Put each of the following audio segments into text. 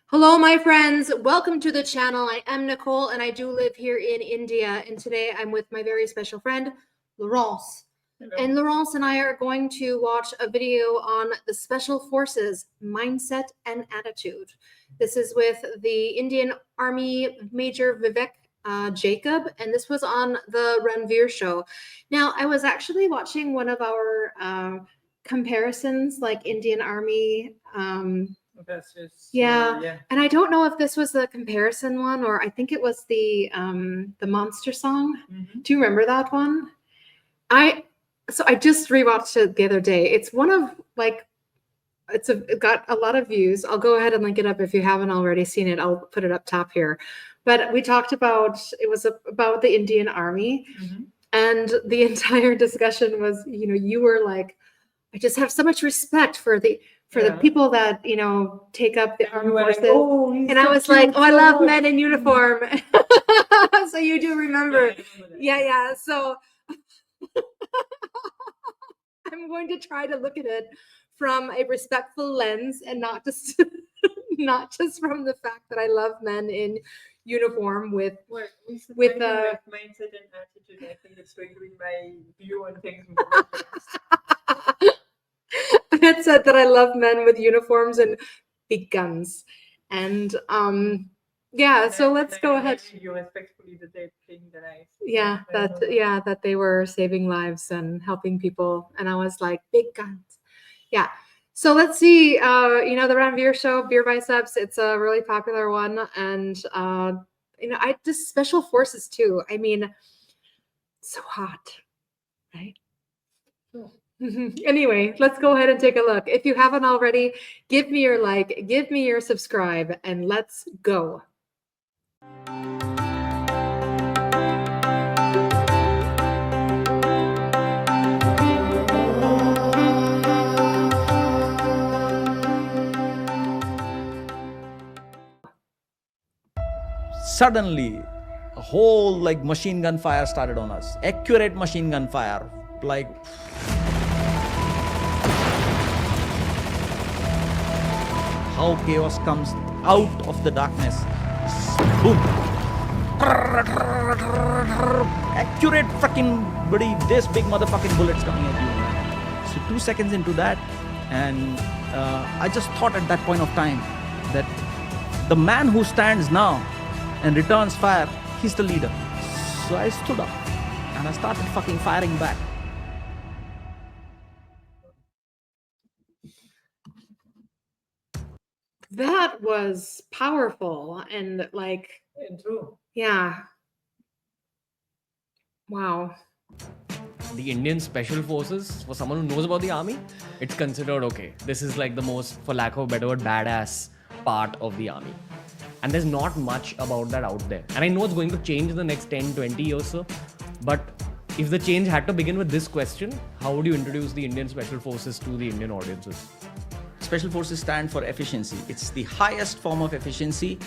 Hello, my friends. Welcome to the channel. I am Nicole and I do live here in India. And today I'm with my very special friend, Laurence. Hello. And Laurence and I are going to watch a video on the Special Forces mindset and attitude. This is with the Indian Army Major Vivek Jacob, and this was on the Ranveer show. Now, I was actually watching one of our comparisons, like Indian Army. Yeah. And I don't know if this was the comparison one or I think it was the monster song. Mm-hmm. Do you remember that one? I just rewatched it the other day. It's one of it got a lot of views. I'll go ahead and link it up if you haven't already seen it. I'll put it up top here. But we talked about about the Indian Army, Mm-hmm. and the entire discussion was, you were like, I just have so much respect for the people that take up the armed forces. Like, oh, and I was like, oh, I love men in uniform. So you do remember. Yeah. So I'm going to try to look at it from a respectful lens and not just from the fact that I love men in uniform with mindset and attitude. I think it's going to be my view on things. It said that I love men with uniforms and big guns. And yeah, so let's go ahead. You respectfully that they're playing the knife. Yeah, that they were saving lives and helping people. And I was like, big guns. Yeah. So let's see, the Ranveer show, Beer Biceps, it's a really popular one. And, I just Special Forces too. I mean, so hot, right? Oh. Anyway, let's go ahead and take a look. If you haven't already, give me your like, give me your subscribe, and let's go. Suddenly, a whole machine gun fire started on us. Accurate machine gun fire. How chaos comes out of the darkness. Boom. Accurate fucking bloody this big motherfucking bullets coming at you. So 2 seconds into that, and I just thought at that point of time that the man who stands now and returns fire, he's the leader. So I stood up and I started fucking firing back. That was powerful and true. Yeah. Wow. The Indian Special Forces, for someone who knows about the army, it's considered okay. This is like the most, for lack of a better word, badass part of the army. And there's not much about that out there. And I know it's going to change in the next 10, 20 years, so. But if the change had to begin with this question, how would you introduce the Indian Special Forces to the Indian audiences? Special Forces stand for efficiency. It's the highest form of efficiency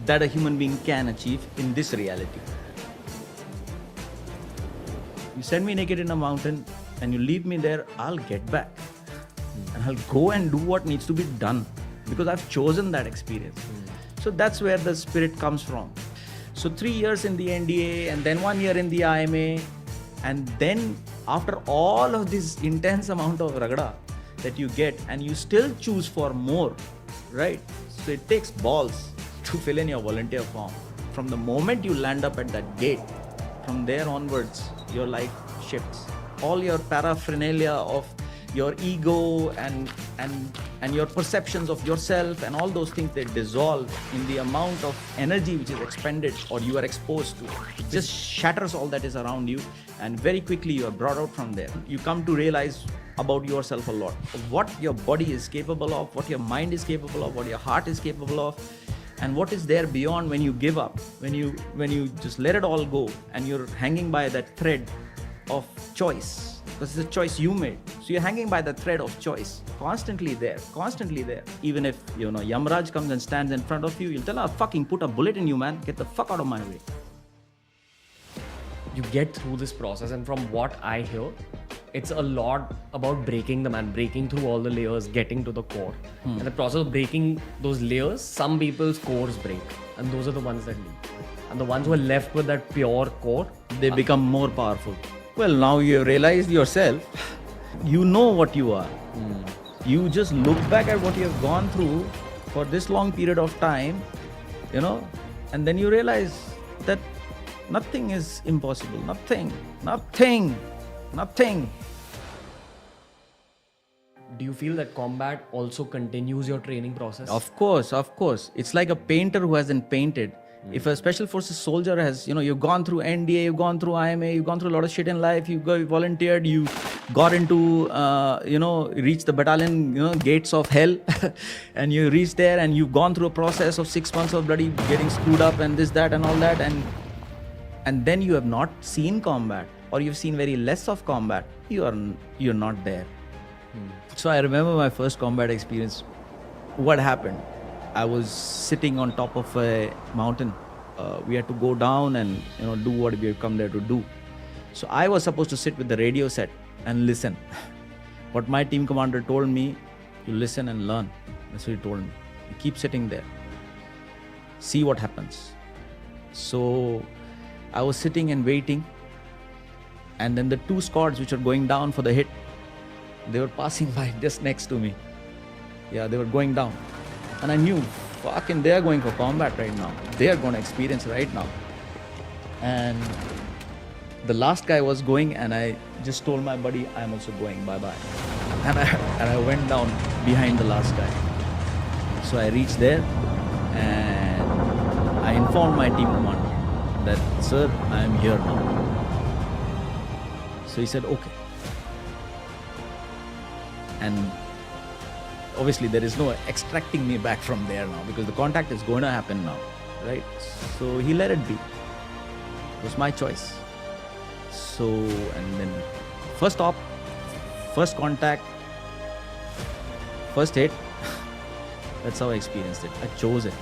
that a human being can achieve in this reality. You send me naked in a mountain and you leave me there, I'll get back. And I'll go and do what needs to be done because I've chosen that experience. So that's where the spirit comes from. So 3 years in the NDA and then 1 year in the IMA. And then after all of this intense amount of ragda that you get and you still choose for more, right? So it takes balls to fill in your volunteer form. From the moment you land up at that gate, from there onwards, your life shifts. All your paraphernalia of your ego and your perceptions of yourself and all those things, they dissolve in the amount of energy which is expended or you are exposed to. It just shatters all that is around you, and very quickly you are brought out from there. You come to realize about yourself a lot, of what your body is capable of, what your mind is capable of, what your heart is capable of, and what is there beyond when you give up, when you just let it all go and you're hanging by that thread of choice, because it's a choice you made. So you're hanging by the thread of choice, constantly there. Even if Yamraj comes and stands in front of you, you'll tell her, fucking put a bullet in you, man, get the fuck out of my way. You get through this process, and from what I hear, it's a lot about breaking them and breaking through all the layers, getting to the core. And the process of breaking those layers, some people's cores break, and those are the ones that leave. And the ones who are left with that pure core, They become more powerful. Well, now you have realized yourself, you know what you are. You just look back at what you have gone through for this long period of time, and then you realize that nothing is impossible. Nothing. do you feel that combat also continues your training process? Of course. It's like a painter who hasn't painted. If a special forces soldier has, you've gone through NDA, you've gone through IMA, you've gone through a lot of shit in life, you volunteered, you got into, reached the battalion, gates of hell, and you reached there and you've gone through a process of 6 months of bloody getting screwed up and this, that, and all that, and then you have not seen combat, or you've seen very less of combat, you're not there. So I remember my first combat experience. What happened? I was sitting on top of a mountain. We had to go down and do what we have come there to do. So I was supposed to sit with the radio set and listen. What my team commander told me, you listen and learn. That's what he told me. You keep sitting there. See what happens. So I was sitting and waiting. And then the two squads which were going down for the hit, they were passing by just next to me. Yeah, they were going down. And I knew, fucking, they are going for combat right now. They are going to experience right now. And the last guy was going, and I just told my buddy, I'm also going, bye-bye. And I went down behind the last guy. So I reached there, and I informed my team commander that, sir, I am here now. So he said, okay. And obviously there is no extracting me back from there now, because the contact is going to happen now, right? So he let it be. It was my choice. So, and then first stop, first contact, first hit. That's how I experienced it. I chose it.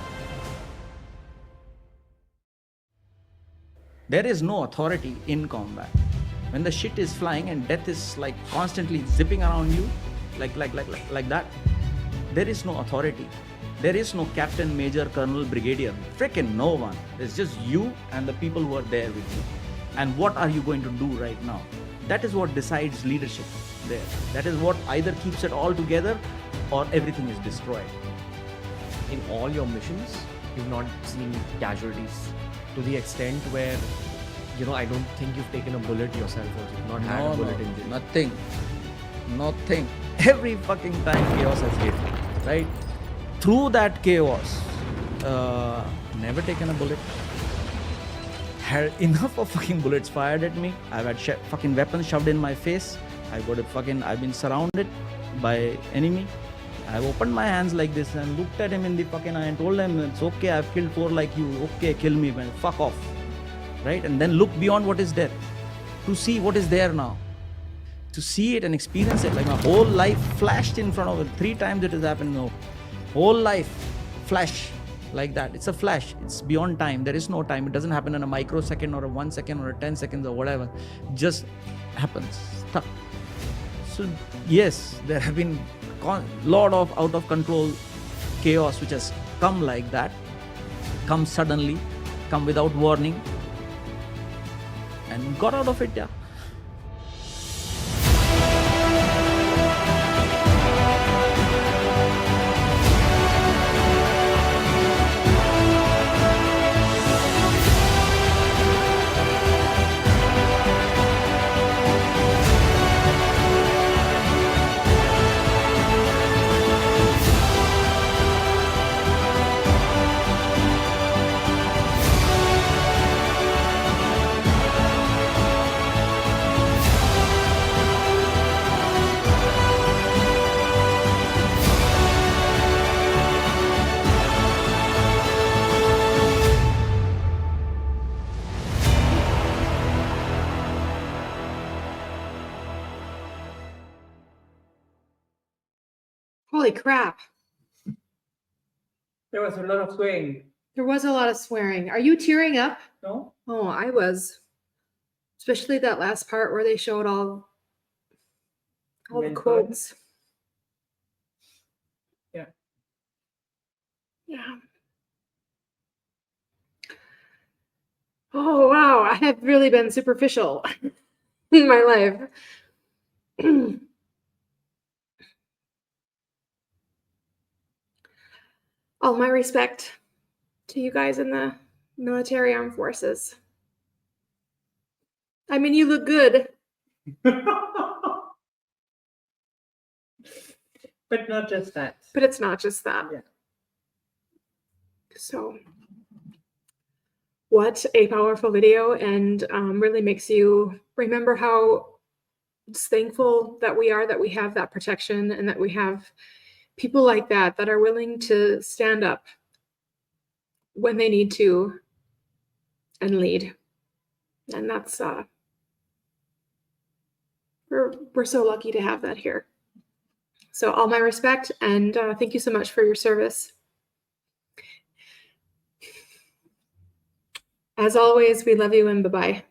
There is no authority in combat. When the shit is flying and death is like constantly zipping around you, like that, there is no authority. There is no captain, major, colonel, brigadier. Frickin' no one. It's just you and the people who are there with you. And what are you going to do right now? That is what decides leadership there. That is what either keeps it all together or everything is destroyed. In all your missions, you've not seen casualties to the extent where, I don't think you've taken a bullet yourself or you've not had a bullet injury. Nothing. Every fucking time chaos has hit, right? Through that chaos, never taken a bullet. Had enough of fucking bullets fired at me. I've had fucking weapons shoved in my face. I've been surrounded by enemy. I've opened my hands like this and looked at him in the fucking eye and told him, it's okay, I've killed 4 like you. Okay, kill me, man. Fuck off. Right? And then look beyond what is there to see what is there now. To see it and experience it. Like my whole life flashed in front of it. 3 times it has happened now. Whole life flash like that. It's a flash. It's beyond time. There is no time. It doesn't happen in a microsecond or a 1 second or a 10 seconds or whatever. Just happens. Stuck. So yes, there have been lot of out of control chaos which has come like that. Come suddenly. Come without warning. And got out of it, yeah. Holy crap. There was a lot of swearing. There was a lot of swearing. Are you tearing up? No? Oh, I was. Especially that last part where they showed all All the mentor. quotes. Yeah. Yeah. Oh, wow. I have really been superficial in my life. All my respect to you guys in the military armed forces. I mean, you look good. But not just that. But it's not just that. Yeah. So, what a powerful video, and really makes you remember how thankful that we are that we have that protection and that we have people like that that are willing to stand up when they need to and lead. And that's we're so lucky to have that here. So all my respect, and thank you so much for your service. As always, we love you, and bye-bye.